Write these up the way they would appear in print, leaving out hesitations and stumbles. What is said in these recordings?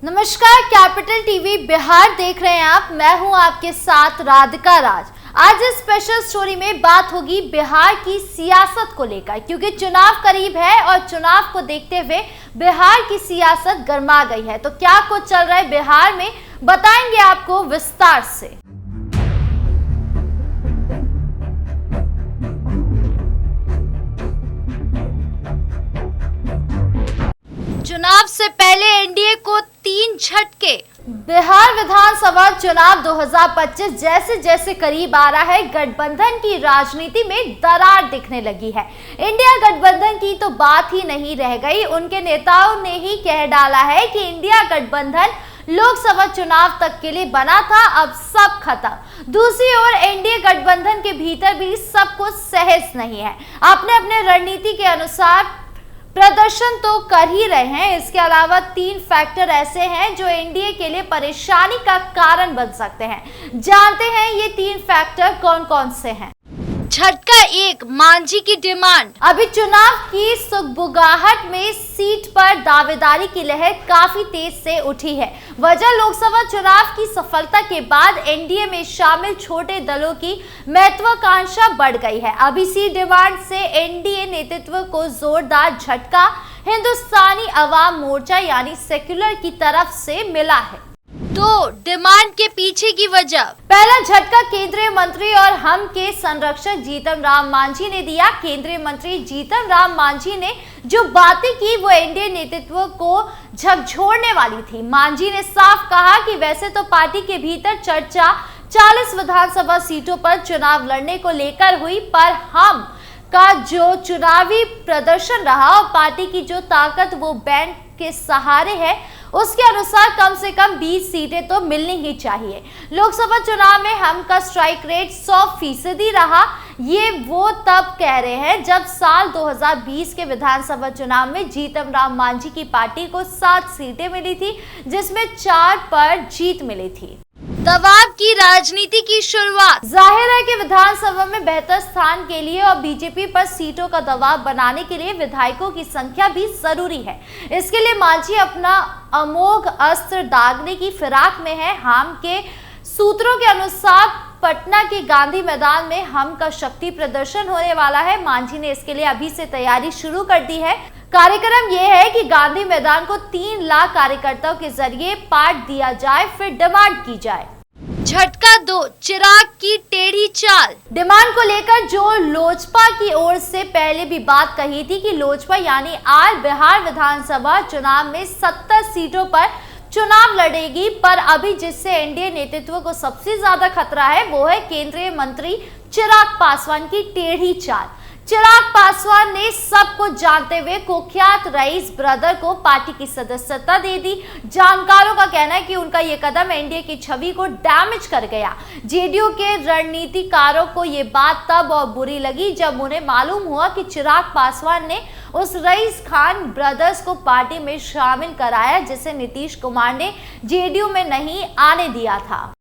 नमस्कार, capital TV Bihar देख रहे हैं आप। मैं हूं आपके साथ राधिका राज। आज इस स्पेशल स्टोरी में बात होगी बिहार की सियासत को लेकर, क्योंकि चुनाव करीब है और चुनाव को देखते हुए बिहार की सियासत गर्मा गई है। तो क्या कुछ चल रहा है बिहार में, बताएंगे आपको विस्तार से। चुनाव से पहले एनडीए को 3 झटके। बिहार विधानसभा चुनाव 2025 जैसे जैसे करीब आ रहा है, गठबंधन की राजनीति में दरार दिखने लगी है। इंडिया गठबंधन की तो बात ही नहीं रह गई। उनके नेताओं ने ही कह डाला है कि इंडिया गठबंधन लोकसभा चुनाव तक के लिए बना था, अब सब खत्म। दूसरी ओर एनडीए गठबंधन के भीतर भी सब कुछ सहज नहीं है। अपने अपने रणनीति के अनुसार प्रदर्शन तो कर ही रहे हैं। इसके अलावा 3 फैक्टर ऐसे हैं जो एनडीए के लिए परेशानी का कारण बन सकते हैं। जानते हैं ये 3 फैक्टर कौन कौन से हैं। झटका 1, मांझी की डिमांड। अभी चुनाव की सुगबुगाहट में सीट पर दावेदारी की लहर काफी तेज से उठी है। वजह लोकसभा चुनाव की सफलता के बाद एनडीए में शामिल छोटे दलों की महत्वाकांक्षा बढ़ गई है। अब इसी डिमांड से एनडीए नेतृत्व को जोरदार झटका हिंदुस्तानी अवाम मोर्चा यानी सेक्युलर की तरफ से मिला है। तो डिमांड के पीछे की वजह। पहला झटका केंद्रीय मंत्री और हम के संरक्षक जीतन राम मांझी ने दिया। केंद्रीय मंत्री जीतन राम मांझी ने जो बातें की वो एनडीए नेतृत्व को झकझोरने वाली थी। मांझी ने साफ कहा कि वैसे तो पार्टी के भीतर चर्चा 40 विधानसभा सीटों पर चुनाव लड़ने को लेकर हुई, पर हम का जो चुनावी प्रदर्शन रहा और पार्टी की जो ताकत वो बैंड के सहारे है, उसके अनुसार कम से कम 20 सीटें तो मिलनी ही चाहिए। लोकसभा चुनाव में हम का स्ट्राइक रेट 100% रहा। ये वो तब कह रहे हैं जब साल 2020 के विधानसभा चुनाव में जीतन राम मांझी की पार्टी को 7 सीटें मिली थी, जिसमें 4 पर जीत मिली थी। दबाव की राजनीति की शुरुआत। जाहिर है कि विधानसभा में बेहतर स्थान के लिए और बीजेपी पर सीटों का दबाव बनाने के लिए विधायकों की संख्या भी जरूरी है। इसके लिए मांझी अपना अमोघ अस्त्र दागने की फिराक में है। हम के सूत्रों के अनुसार पटना के गांधी मैदान में हम का शक्ति प्रदर्शन होने वाला है। मांझी ने इसके लिए अभी से तैयारी शुरू कर दी है। कार्यक्रम यह है कि गांधी मैदान को 3 लाख कार्यकर्ताओं के जरिए पाट दिया जाए, फिर डिमांड की जाए। झटका 2, चिराग की टेढ़ी चाल। डिमांड को लेकर जो लोजपा की ओर से पहले भी बात कही थी कि लोजपा यानी आर बिहार विधानसभा चुनाव में 70 सीटों पर चुनाव लड़ेगी, पर अभी जिससे एनडीए नेतृत्व को सबसे ज्यादा खतरा है वो है केंद्रीय मंत्री चिराग पासवान की टेढ़ी चाल। चिराग पासवान ने सब कुछ जानते हुए कुख्यात रईस ब्रदर को पार्टी की सदस्यता दे दी। जानकारों का कहना है कि उनका ये कदम एनडीए की छवि को डैमेज कर गया। जेडीयू के रणनीतिकारों को ये बात तब और बुरी लगी जब उन्हें मालूम हुआ कि चिराग पासवान ने उस रईस खान ब्रदर्स को पार्टी में शामिल कराया जिसे नीतीश कुमार ने जेडीयू में नहीं आने दिया था।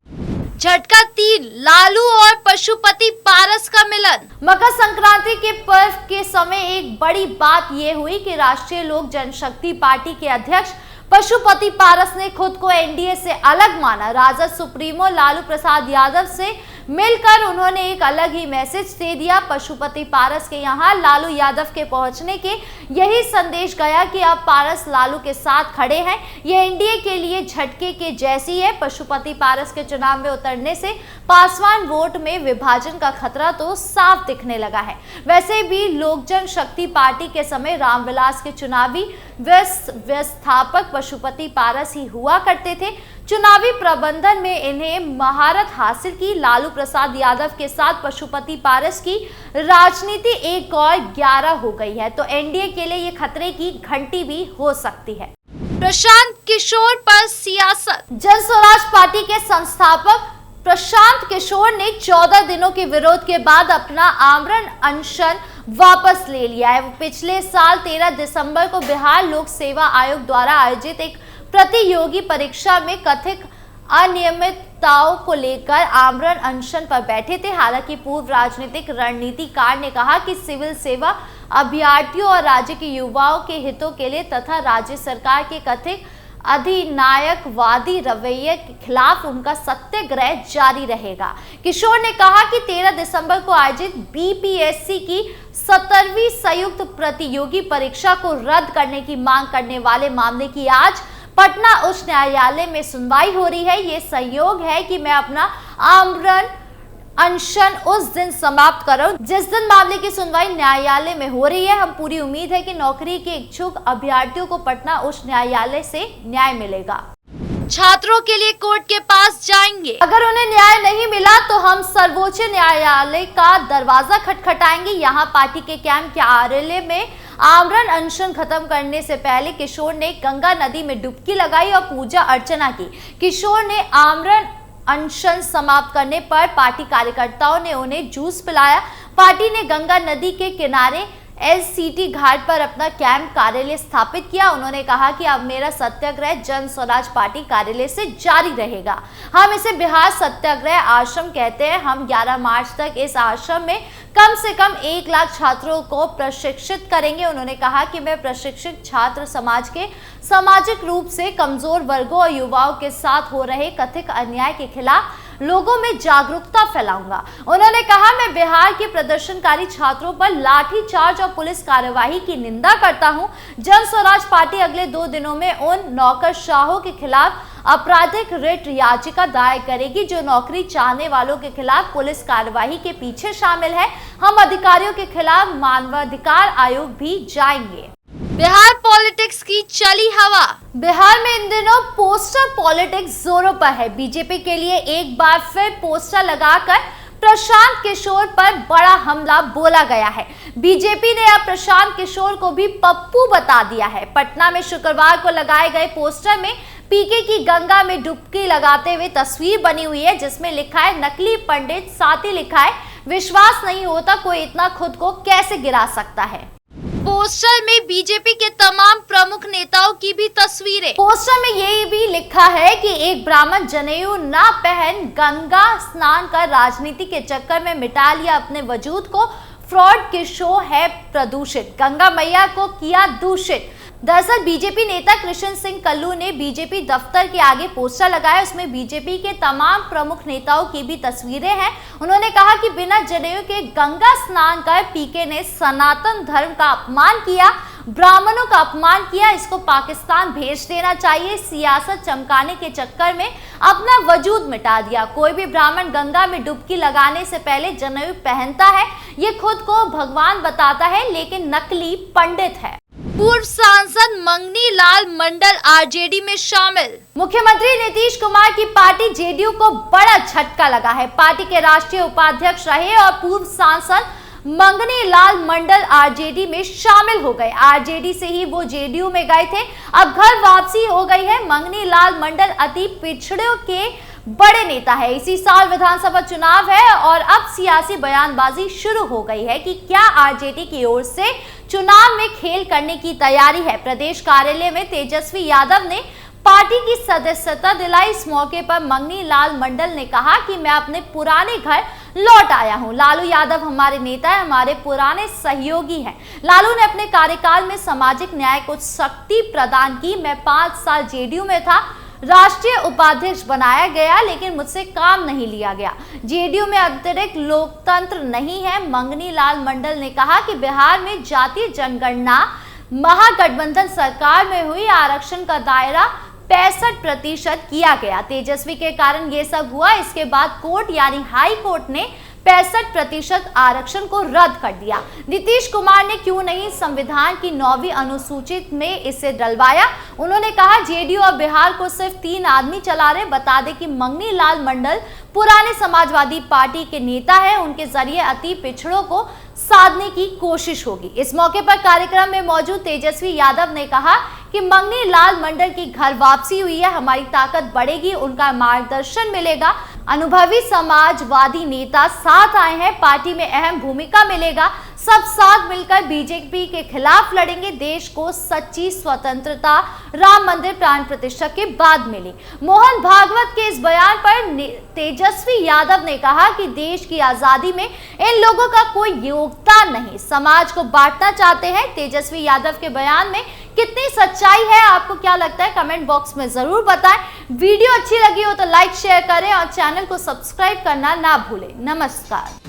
झटका 3, लालू और पशुपति पारस का मिलन। मकर संक्रांति के पर्व के समय एक बड़ी बात यह हुई कि राष्ट्रीय लोक जनशक्ति पार्टी के अध्यक्ष पशुपति पारस ने खुद को एनडीए से अलग माना। राजद सुप्रीमो लालू प्रसाद यादव से मिलकर उन्होंने एक अलग ही मैसेज दे दिया। पशुपति पारस के यहाँ लालू यादव के पहुंचने के यही संदेश गया कि अब पारस लालू के साथ खड़े हैं। ये एनडीए के लिए झटके के जैसी है। पशुपति पारस के चुनाव में उतरने से पासवान वोट में विभाजन का खतरा तो साफ दिखने लगा है। वैसे भी लोक जनशक्ति पार्टी के समय रामविलास के चुनावी व्यवस्थापक पशुपति पारस ही हुआ करते थे। चुनावी प्रबंधन में इन्हें महारत हासिल की। लालू प्रसाद यादव के साथ पशुपति पारस की राजनीति एक और 11 हो गई है, तो एनडीए के लिए ये खतरे की घंटी भी हो सकती है। प्रशांत किशोर पर सियासत। जन स्वराज पार्टी के संस्थापक प्रशांत किशोर ने 14 दिनों के विरोध के बाद अपना आमरण अनशन वापस ले लिया है। वो पिछले साल 13 दिसंबर को बिहार लोक सेवा आयोग द्वारा आयोजित एक प्रतियोगी परीक्षा में कथित अनियमितताओं को लेकर आमरण अनशन पर बैठे थे। हालांकि पूर्व राजनीतिक रणनीतिकार ने कहा कि सिविल सेवा अभ्यर्थियों और राज्य के युवाओं के हितों के लिए तथा राज्य सरकार के कथित अधिनायकवादी रवैये के खिलाफ उनका सत्याग्रह जारी रहेगा। किशोर ने कहा कि 13 दिसंबर को आयोजित बीपीएससी की 17वीं संयुक्त प्रतियोगी परीक्षा को रद्द करने की मांग करने वाले मामले की आज पटना उच्च न्यायालय में सुनवाई हो रही है। ये संयोग है कि मैं अपना आमरण अनशन उस दिन समाप्त करो जिस दिन मामले की सुनवाई न्यायालय में हो रही है। हम पूरी उम्मीद है कि नौकरी के इच्छुक अभ्यर्थियों को पटना उच्च न्यायालय से न्याय मिलेगा। छात्रों के लिए कोर्ट के पास जाएंगे। अगर उन्हें न्याय नहीं मिला तो हम सर्वोच्च न्यायालय का दरवाजा खटखटाएंगे। यहाँ पार्टी के कैंप कार्यालय में आमरण अनशन खत्म करने से पहले किशोर ने गंगा नदी में डुबकी लगाई और पूजा अर्चना की। किशोर ने आमरण अनशन समाप्त करने पर पार्टी कार्यकर्ताओं ने उन्हें जूस पिलाया। पार्टी ने गंगा नदी के किनारे एलसीटी घाट पर अपना कैंप कार्यालय स्थापित किया। उन्होंने कहा कि अब मेरा सत्याग्रह जन स्वराज पार्टी कार्यालय से जारी रहेगा। हम इसे बिहार सत्याग्रह आश्रम कहते हैं। हम 11 मार्च तक इस आश्रम में कम से कम 1 लाख छात्रों को प्रशिक्षित करेंगे। उन्होंने कहा कि मैं प्रशिक्षित छात्र समाज के सामाजिक रूप से कमजोर वर्गों और युवाओं के साथ हो रहे कथित अन्याय के खिलाफ लोगों में जागरूकता फैलाऊंगा। उन्होंने कहा मैं बिहार के प्रदर्शनकारी छात्रों पर लाठीचार्ज और पुलिस कार्यवाही की निंदा करता हूं। जन स्वराज पार्टी अगले 2 दिनों में उन नौकरशाहों के खिलाफ आपराधिक रिट याचिका दायर करेगी जो नौकरी चाहने वालों के खिलाफ पुलिस कार्यवाही के पीछे शामिल है। हम अधिकारियों के खिलाफ मानवाधिकार आयोग भी जाएंगे। बिहार पॉलिटिक्स की चली हवा। बिहार में इन दिनों पोस्टर पॉलिटिक्स जोरों पर है। बीजेपी के लिए एक बार फिर पोस्टर लगाकर प्रशांत किशोर पर बड़ा हमला बोला गया है। बीजेपी ने अब प्रशांत किशोर को भी पप्पू बता दिया है। पटना में शुक्रवार को लगाए गए पोस्टर में पीके की गंगा में डुबकी लगाते हुए तस्वीर बनी हुई है जिसमें लिखा है नकली पंडित, साथ ही लिखा है विश्वास नहीं होता कोई इतना खुद को कैसे गिरा सकता है। पोस्टर में बीजेपी के तमाम प्रमुख नेताओं की भी तस्वीरें। पोस्टर में ये भी लिखा है कि एक ब्राह्मण जनेऊ ना पहन गंगा स्नान कर राजनीति के चक्कर में मिटा लिया अपने वजूद को। फ्रॉड किशोर है प्रदूषित, गंगा मैया को किया दूषित। दरअसल बीजेपी नेता कृष्ण सिंह कल्लू ने बीजेपी दफ्तर के आगे पोस्टर लगाया। उसमें बीजेपी के तमाम प्रमुख नेताओं की भी तस्वीरें हैं। उन्होंने कहा कि बिना जनेऊ के गंगा स्नान कर पीके ने सनातन धर्म का अपमान किया, ब्राह्मणों का अपमान किया। इसको पाकिस्तान भेज देना चाहिए। सियासत चमकाने के चक्कर में अपना वजूद मिटा दिया। कोई भी ब्राह्मण गंगा में डुबकी लगाने से पहले जनेऊ पहनता है। ये खुद को भगवान बताता है लेकिन नकली पंडित है। पूर्व सांसद मंगनी लाल मंडल आरजेडी में शामिल। मुख्यमंत्री नीतीश कुमार की पार्टी जेडीयू को बड़ा झटका लगा है। पार्टी के राष्ट्रीय उपाध्यक्ष रहे और पूर्व सांसद मंगनी लाल मंडल आरजेडी में शामिल हो गए। आरजेडी से ही वो जेडीयू में गए थे, अब घर वापसी हो गई है। मंगनी लाल मंडल अति पिछड़ों के बड़े नेता है। इसी साल विधानसभा चुनाव है और अब सियासी बयानबाजी शुरू हो गई है कि क्या आरजेडी की ओर से चुनाव में खेल करने की तैयारी है। प्रदेश कार्यालय में तेजस्वी यादव ने पार्टी की सदस्यता दिलाई। इस मौके पर मंगनी लाल मंडल ने कहा कि मैं अपने पुराने घर लौट आया हूं। लालू यादव हमारे नेता है, हमारे पुराने सहयोगी हैं। लालू ने अपने कार्यकाल में सामाजिक न्याय को शक्ति प्रदान की। मैं 5 साल जेडीयू में था, राष्ट्रीय उपाध्यक्ष बनाया गया लेकिन मुझसे काम नहीं लिया गया। जेडीयू में अतिरिक्त लोकतंत्र नहीं है। मंगनी लाल मंडल ने कहा कि बिहार में जातीय जनगणना महागठबंधन सरकार में हुई, आरक्षण का दायरा 65% किया गया। तेजस्वी के कारण ये सब हुआ। इसके बाद कोर्ट यानी हाई कोर्ट ने 65% आरक्षण को रद्द कर दिया। नीतीश कुमार ने क्यों नहीं संविधान की 9वीं अनुसूचित में इसे डलवाया। उन्होंने कहा जेडीयू और बिहार को सिर्फ 3 आदमी चला रहे। बता दें कि मंगनी लाल मंडल पुराने समाजवादी पार्टी के नेता है। उनके जरिए अति पिछड़ों को साधने की कोशिश होगी। इस मौके पर कार्यक्रम में मौजूद तेजस्वी यादव ने कहा कि मंगनी लाल मंडल की घर वापसी हुई है, हमारी ताकत बढ़ेगी, उनका मार्गदर्शन मिलेगा। अनुभवी समाजवादी नेता साथ आए हैं, पार्टी में अहम भूमिका मिलेगा। सब साथ मिलकर बीजेपी के खिलाफ लड़ेंगे, देश को सच्ची स्वतंत्रता राम मंदिर प्राण प्रतिष्ठा के बाद मिली। मोहन भागवत के इस बयान पर तेजस्वी यादव ने कहा कि देश की आजादी में इन लोगों का कोई योगदान नहीं, समाज को बांटना चाहते हैं। तेजस्वी यादव के बयान में कितनी सच्चाई है, आपको क्या लगता है, कमेंट बॉक्स में जरूर बताएं। वीडियो अच्छी लगी हो तो लाइक शेयर करें और चैनल को सब्सक्राइब करना ना भूलें। नमस्कार।